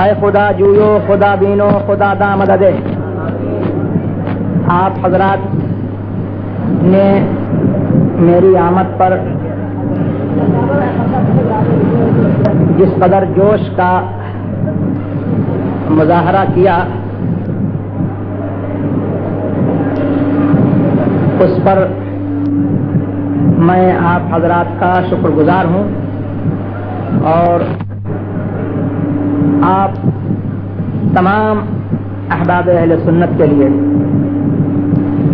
اے خدا جویو خدا بینو خدا دا مدد. آپ حضرات نے میری آمد پر جس قدر جوش کا مظاہرہ کیا اس پر میں آپ حضرات کا شکر گزار ہوں اور آپ تمام احباب اہل سنت کے لیے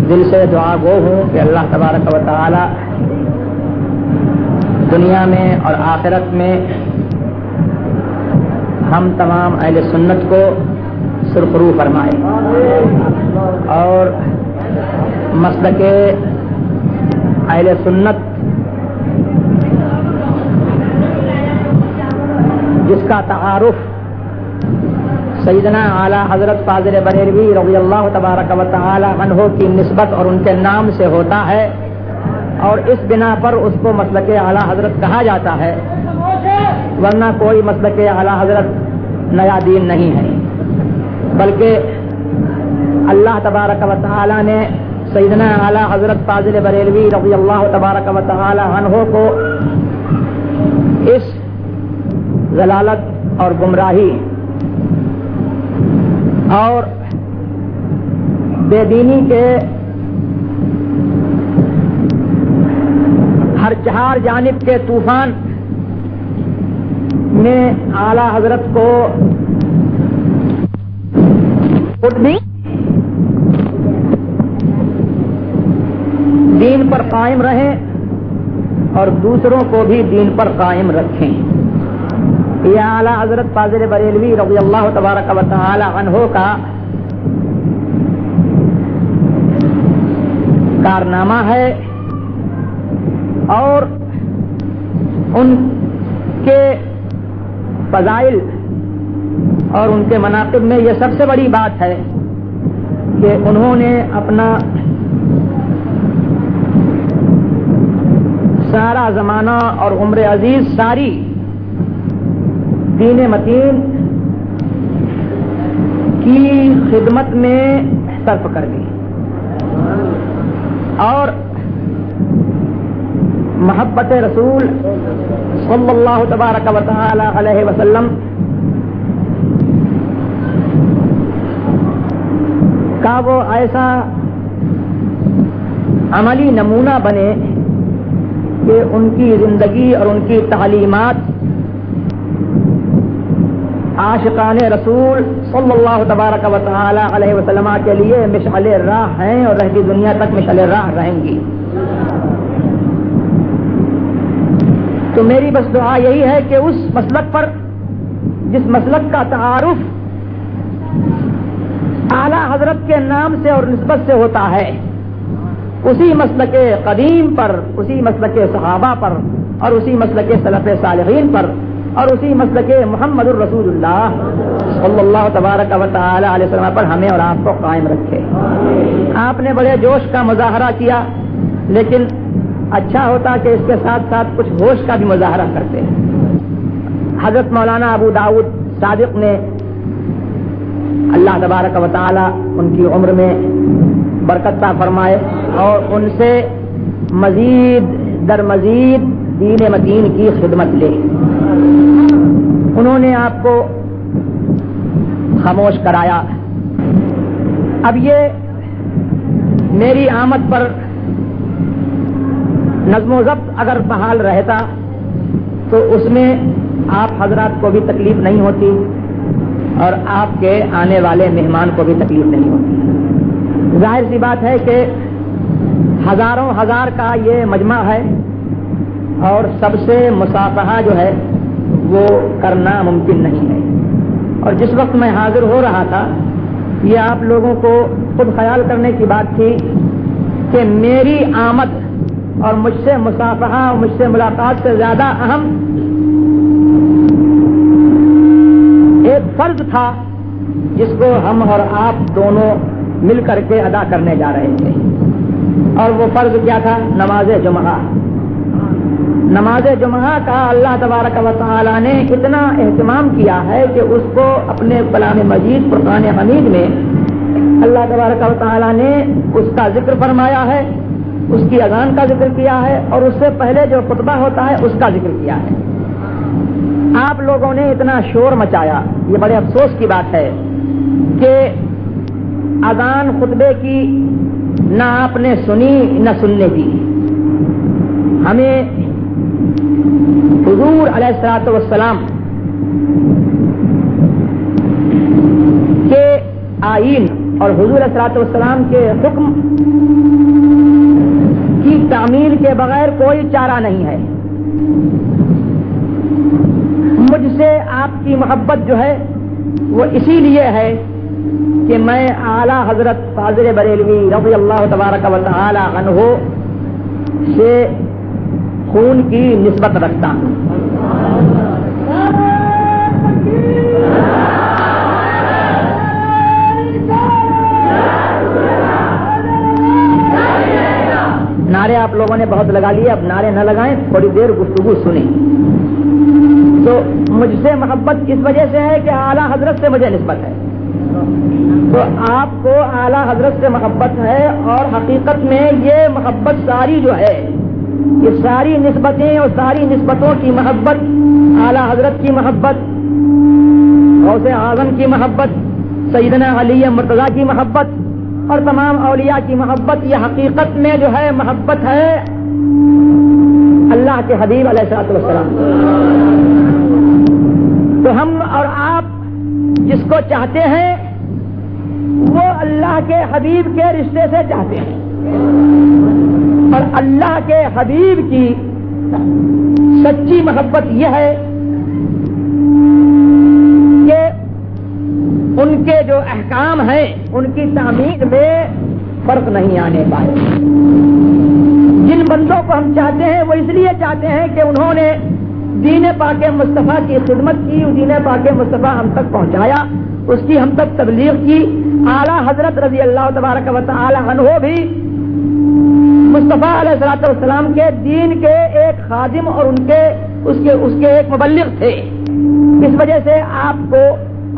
دل سے دعا گو ہوں کہ اللہ تبارک و تعالی دنیا میں اور آخرت میں ہم تمام اہل سنت کو سرخرو فرمائے اور مسلک اہل سنت جس کا تعارف سیدنا اعلیٰ حضرت فاضل بریلوی رضی اللہ تبارک و تعالی عنہ کی نسبت اور ان کے نام سے ہوتا ہے اور اس بنا پر اس کو مسلک اعلیٰ حضرت کہا جاتا ہے، ورنہ کوئی مسلک اعلیٰ حضرت نیا دین نہیں ہے، بلکہ اللہ تبارک و تعالی نے سیدنا اعلیٰ حضرت فاضل بریلوی رضی اللہ تبارک و تعالی عنہ کو اس ضلالت اور گمراہی اور بے دینی کے ہر چہار جانب کے طوفان میں اعلیٰ حضرت کو دین پر قائم رہیں اور دوسروں کو بھی دین پر قائم رکھیں. یہ اعلیٰ حضرت فاضل بریلوی رضی اللہ تبارک و تعالی عنہ کا کارنامہ ہے اور ان کے فضائل اور ان کے مناقب میں یہ سب سے بڑی بات ہے کہ انہوں نے اپنا سارا زمانہ اور عمر عزیز ساری دین متین کی خدمت میں صرف کر دی اور محبت رسول صلی اللہ تبارک و تعالی علیہ وسلم کا وہ ایسا عملی نمونہ بنے کہ ان کی زندگی اور ان کی تعلیمات عاشقان رسول صلی اللہ تبارک و تعالی علیہ وسلم کے لیے مشعل راہ ہیں اور رہتی دنیا تک مشعل راہ رہیں گی. تو میری بس دعا یہی ہے کہ اس مسلک پر جس مسلک کا تعارف اعلیٰ حضرت کے نام سے اور نسبت سے ہوتا ہے، اسی مسلک قدیم پر، اسی مسلک صحابہ پر اور اسی مسلک سلف صالحین پر اور اسی مسلک محمد الرسول اللہ صلی اللہ تبارک و تعالی علیہ وسلم پر ہمیں اور آپ کو قائم رکھے. آپ نے بڑے جوش کا مظاہرہ کیا، لیکن اچھا ہوتا کہ اس کے ساتھ ساتھ کچھ ہوش کا بھی مظاہرہ کرتے. حضرت مولانا ابو داؤد صادق نے اللہ تبارک و تعالی ان کی عمر میں برکت عطا فرمائے اور ان سے مزید در مزید دین متین کی خدمت لے. انہوں نے آپ کو خاموش کرایا. اب یہ میری آمد پر نظم و ضبط اگر بحال رہتا تو اس میں آپ حضرات کو بھی تکلیف نہیں ہوتی اور آپ کے آنے والے مہمان کو بھی تکلیف نہیں ہوتی. ظاہر سی بات ہے کہ ہزاروں ہزار کا یہ مجمع ہے اور سب سے مصافحہ جو ہے وہ کرنا ممکن نہیں ہے. اور جس وقت میں حاضر ہو رہا تھا یہ آپ لوگوں کو خود خیال کرنے کی بات تھی کہ میری آمد اور مجھ سے مصافحہ اور مجھ سے ملاقات سے زیادہ اہم ایک فرض تھا جس کو ہم اور آپ دونوں مل کر کے ادا کرنے جا رہے تھے، اور وہ فرض کیا تھا؟ نماز جمعہ. نماز جمعہ کا اللہ تبارک و تعالی نے اتنا اہتمام کیا ہے کہ اس کو اپنے کلام مجید فرقان حمید میں اللہ تبارک و تعالی نے اس کا ذکر فرمایا ہے، اس کی اذان کا ذکر کیا ہے، اور اس سے پہلے جو خطبہ ہوتا ہے اس کا ذکر کیا ہے۔ آپ لوگوں نے اتنا شور مچایا، یہ بڑے افسوس کی بات ہے کہ اذان خطبے کی نہ آپ نے سنی نہ سننے دی۔ ہمیں حضور علیہ الصلوۃ والسلام کے آئین اور حضور علیہ الصلوۃ والسلام کے حکم کی تعمیل کے بغیر کوئی چارہ نہیں ہے۔ مجھ سے آپ کی محبت جو ہے وہ اسی لیے ہے کہ میں اعلیٰ حضرت فاضل بریلوی رضی اللہ تبارک و تعالی عنہ سے خون کی نسبت رکھتا ہوں۔ نعرے آپ لوگوں نے بہت لگا لیے، اب نعرے نہ لگائیں، تھوڑی دیر گفتگو سنیں۔ تو مجھ سے محبت اس وجہ سے ہے کہ اعلیٰ حضرت سے مجھے نسبت ہے، تو آپ کو اعلیٰ حضرت سے محبت ہے، اور حقیقت میں یہ محبت ساری جو ہے، یہ ساری نسبتیں اور ساری نسبتوں کی محبت، اعلیٰ حضرت کی محبت، غوث اعظم کی محبت، سیدنا علی مرتضیٰ کی محبت اور تمام اولیاء کی محبت، یہ حقیقت میں جو ہے محبت ہے اللہ کے حبیب علیہ الصلوۃ والسلام۔ تو ہم اور آپ جس کو چاہتے ہیں وہ اللہ کے حبیب کے رشتے سے چاہتے ہیں، اور اللہ کے حبیب کی سچی محبت یہ ہے کہ ان کے جو احکام ہیں ان کی تعمیر میں فرق نہیں آنے پائے۔ جن بندوں کو ہم چاہتے ہیں وہ اس لیے چاہتے ہیں کہ انہوں نے دین پاک مصطفیٰ کی خدمت کی، دین پاک مصطفیٰ ہم تک پہنچایا، اس کی ہم تک تبلیغ کی۔ اعلیٰ حضرت رضی اللہ تبارک و تعالی عنہ بھی مصطفیٰ علیہ الصلوۃ والسلام کے دین کے ایک خادم اور اس کے ایک مبلغ تھے۔ اس وجہ سے آپ کو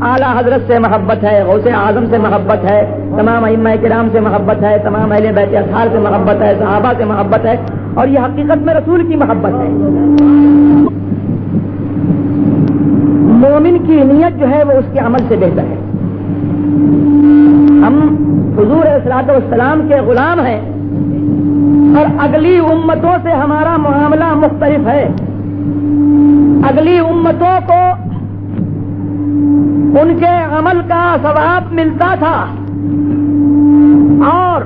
اعلیٰ حضرت سے محبت ہے، غوث اعظم سے محبت ہے، تمام ائمہ کرام سے محبت ہے، تمام اہل بیت اطہار سے محبت ہے، صحابہ سے محبت ہے، اور یہ حقیقت میں رسول کی محبت ہے۔ مومن کی نیت جو ہے وہ اس کے عمل سے بہتر ہے۔ ہم حضور علیہ الصلوۃ والسلام کے غلام ہیں، اور اگلی امتوں سے ہمارا معاملہ مختلف ہے۔ اگلی امتوں کو ان کے عمل کا ثواب ملتا تھا، اور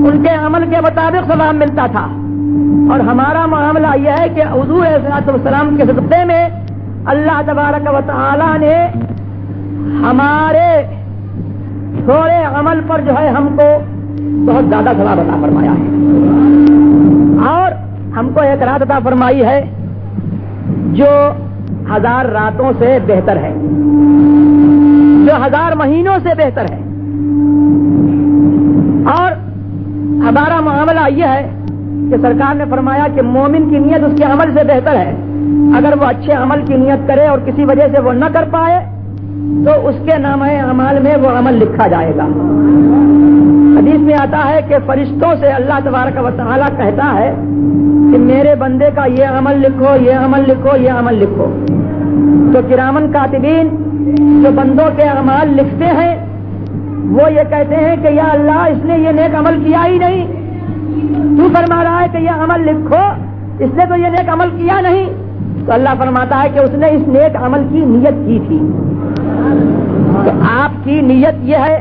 ان کے عمل کے مطابق ثواب ملتا تھا، اور ہمارا معاملہ یہ ہے کہ حضور علیہ الصلوۃ والسلام کے صدقے میں اللہ تبارک و تعالی نے ہمارے تھوڑے عمل پر جو ہے ہم کو بہت زیادہ ثواب عطا فرمایا ہے، اور ہم کو ایک رات عطا فرمائی ہے جو 1000 راتوں سے بہتر ہے، جو 1000 مہینوں سے بہتر ہے۔ اور ہمارا معاملہ یہ ہے کہ سرکار نے فرمایا کہ مومن کی نیت اس کے عمل سے بہتر ہے۔ اگر وہ اچھے عمل کی نیت کرے اور کسی وجہ سے وہ نہ کر پائے تو اس کے نامہ اعمال میں وہ عمل لکھا جائے گا۔ حدیث میں آتا ہے کہ فرشتوں سے اللہ تبارک و تعالی کہتا ہے کہ میرے بندے کا یہ عمل لکھو، یہ عمل لکھو، یہ عمل لکھو۔ تو کرامن کاتبین جو بندوں کے اعمال لکھتے ہیں وہ یہ کہتے ہیں کہ یا اللہ اس نے یہ نیک عمل کیا ہی نہیں، تو فرما رہا ہے کہ یہ عمل لکھو، اس نے تو یہ نیک عمل کیا نہیں۔ تو اللہ فرماتا ہے کہ اس نے اس نیک عمل کی نیت کی تھی۔ تو آپ کی نیت یہ ہے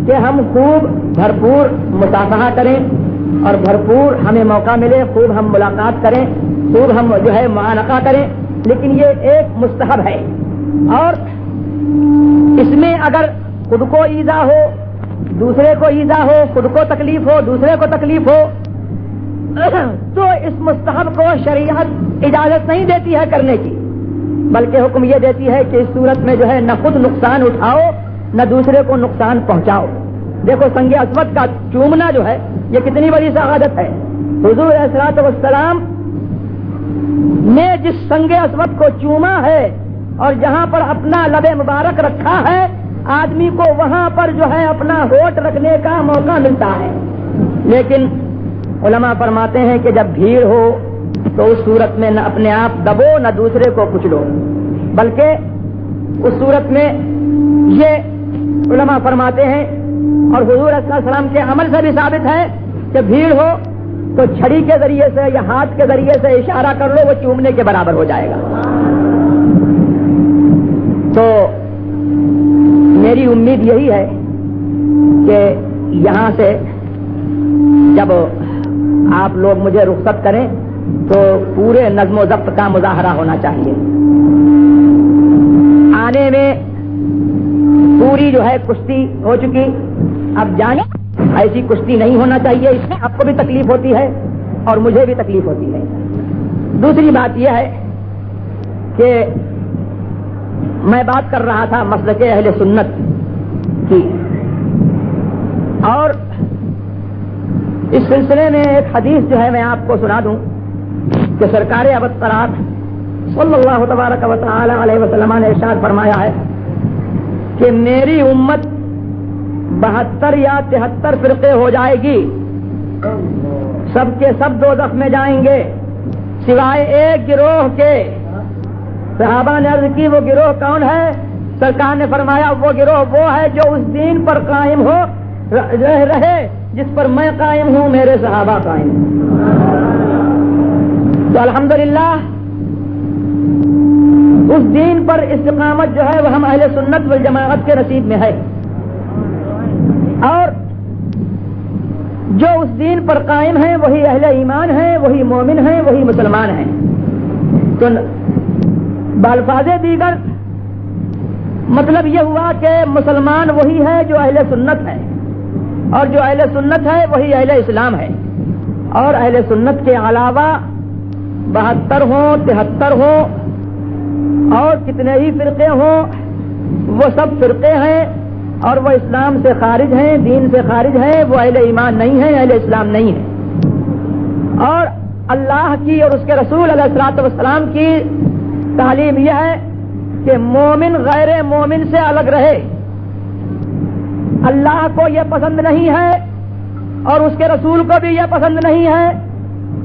کہ ہم خوب بھرپور مصافحہ کریں، اور بھرپور ہمیں موقع ملے، خوب ہم ملاقات کریں، خوب ہم جو ہے معانقہ کریں، لیکن یہ ایک مستحب ہے۔ اور اس میں اگر خود کو ایذا ہو، دوسرے کو ایذا ہو، خود کو تکلیف ہو، دوسرے کو تکلیف ہو، تو اس مستحب کو شریعت اجازت نہیں دیتی ہے کرنے کی، بلکہ حکم یہ دیتی ہے کہ اس صورت میں جو ہے نہ خود نقصان اٹھاؤ نہ دوسرے کو نقصان پہنچاؤ۔ دیکھو سنگ اسود کا چومنا جو ہے یہ کتنی بڑی سعادت ہے، حضور علیہ السلام نے جس سنگ اسود کو چوما ہے اور جہاں پر اپنا لب مبارک رکھا ہے، آدمی کو وہاں پر جو ہے اپنا ہونٹ رکھنے کا موقع ملتا ہے، لیکن علماء فرماتے ہیں کہ جب بھیڑ ہو تو اس صورت میں نہ اپنے آپ دبو نہ دوسرے کو کچلو، بلکہ اس صورت میں یہ علماء فرماتے ہیں اور حضور صلی اللہ علیہ وسلم کے عمل سے بھی ثابت ہے کہ بھیڑ ہو تو چھڑی کے ذریعے سے یا ہاتھ کے ذریعے سے اشارہ کر لو، وہ چومنے کے برابر ہو جائے گا۔ تو میری امید یہی ہے کہ یہاں سے جب آپ لوگ مجھے رخصت کریں تو پورے نظم و ضبط کا مظاہرہ ہونا چاہیے۔ آنے میں پوری جو ہے کشتی ہو چکی، اب جانے ایسی کشتی نہیں ہونا چاہیے، اس میں آپ کو بھی تکلیف ہوتی ہے اور مجھے بھی تکلیف ہوتی ہے۔ دوسری بات یہ ہے کہ میں بات کر رہا تھا مسلک اہل سنت کی، اور اس سلسلے میں ایک حدیث جو ہے میں آپ کو سنا دوں کہ سرکار ابد صلی اللہ تبارک و تعالی علیہ وسلم نے ارشاد فرمایا ہے کہ میری امت 72 یا 73 فرقے ہو جائے گی، سب کے سب دوزخ میں جائیں گے سوائے ایک گروہ کے۔ صحابہ نے عرض کی وہ گروہ کون ہے؟ سرکار نے فرمایا وہ گروہ وہ ہے جو اس دین پر قائم ہو رہے جس پر میں قائم ہوں، میرے صحابہ قائم ہیں۔ تو الحمدللہ اس دین پر استقامت جو ہے وہ ہم اہل سنت والجماعت کے نصیب میں ہے، اور جو اس دین پر قائم ہیں وہی اہل ایمان ہیں، وہی مومن ہیں، وہی مسلمان ہیں۔ تو بالفاظ دیگر مطلب یہ ہوا کہ مسلمان وہی ہے جو اہل سنت ہے، اور جو اہل سنت ہے وہی اہل اسلام ہے، اور اہل سنت کے علاوہ 72 ہوں 73 ہوں اور کتنے ہی فرقے ہوں، وہ سب فرقے ہیں اور وہ اسلام سے خارج ہیں، دین سے خارج ہیں، وہ اہل ایمان نہیں ہیں، اہل اسلام نہیں ہیں۔ اور اللہ کی اور اس کے رسول علیہ الصلوۃ والسلام کی تعلیم یہ ہے کہ مومن غیر مومن سے الگ رہے۔ اللہ کو یہ پسند نہیں ہے اور اس کے رسول کو بھی یہ پسند نہیں ہے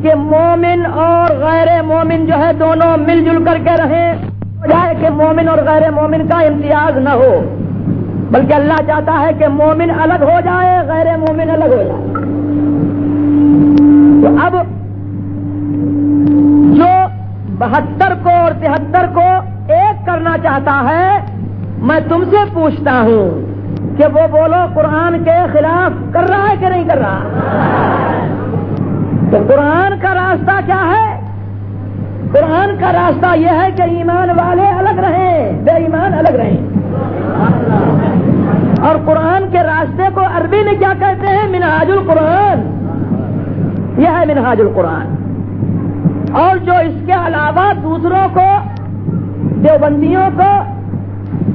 کہ مومن اور غیر مومن جو ہے دونوں مل جل کر کے رہیں، بجائے کہ مومن اور غیر مومن کا امتیاز نہ ہو، بلکہ اللہ چاہتا ہے کہ مومن الگ ہو جائے، غیر مومن الگ ہو جائے۔ تو اب جو 72 کو اور 73 کو ایک کرنا چاہتا ہے، میں تم سے پوچھتا ہوں کہ وہ بولو قرآن کے خلاف کر رہا ہے کہ نہیں کر رہا؟ تو قرآن کا راستہ کیا ہے؟ قرآن کا راستہ یہ ہے کہ ایمان والے الگ رہیں، بے ایمان الگ رہیں۔ اور قرآن کے راستے کو عربی میں کیا کہتے ہیں؟ منہاج القرآن، یہ ہے منہاج القرآن۔ اور جو اس کے علاوہ دوسروں کو، دیوبندیوں کو،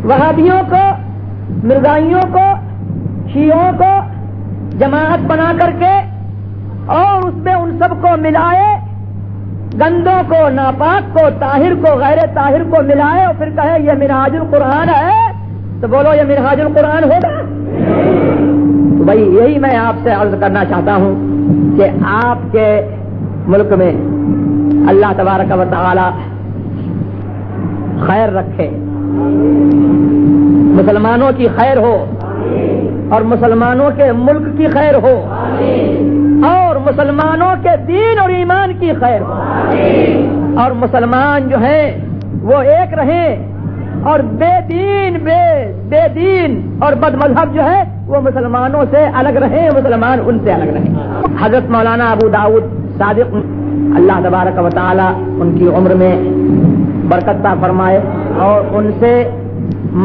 وہابیوں کو، مرزائیوں کو، شیعوں کو جماعت بنا کر کے اور اس میں ان سب کو ملائے، گندوں کو، ناپاک کو، طاہر کو، غیر طاہر کو ملائے اور پھر کہے یہ منہاج القرآن ہے، تو بولو یہ منہاج القرآن ہوگا؟ تو بھائی یہی میں آپ سے عرض کرنا چاہتا ہوں کہ آپ کے ملک میں اللہ تبارک و تعالی خیر رکھے، مسلمانوں کی خیر ہو اور مسلمانوں کے ملک کی خیر ہو اور مسلمانوں کے دین اور ایمان کی خیر ہو، اور مسلمان جو ہیں وہ ایک رہیں اور بے دین اور بد مذہب جو ہے وہ مسلمانوں سے الگ رہیں، مسلمان ان سے الگ رہیں۔ حضرت مولانا ابو داؤد صادق اللہ تبارک و تعالی ان کی عمر میں برکت عطا فرمائے اور ان سے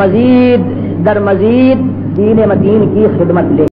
مزید در مزید دین متین کی خدمت لے۔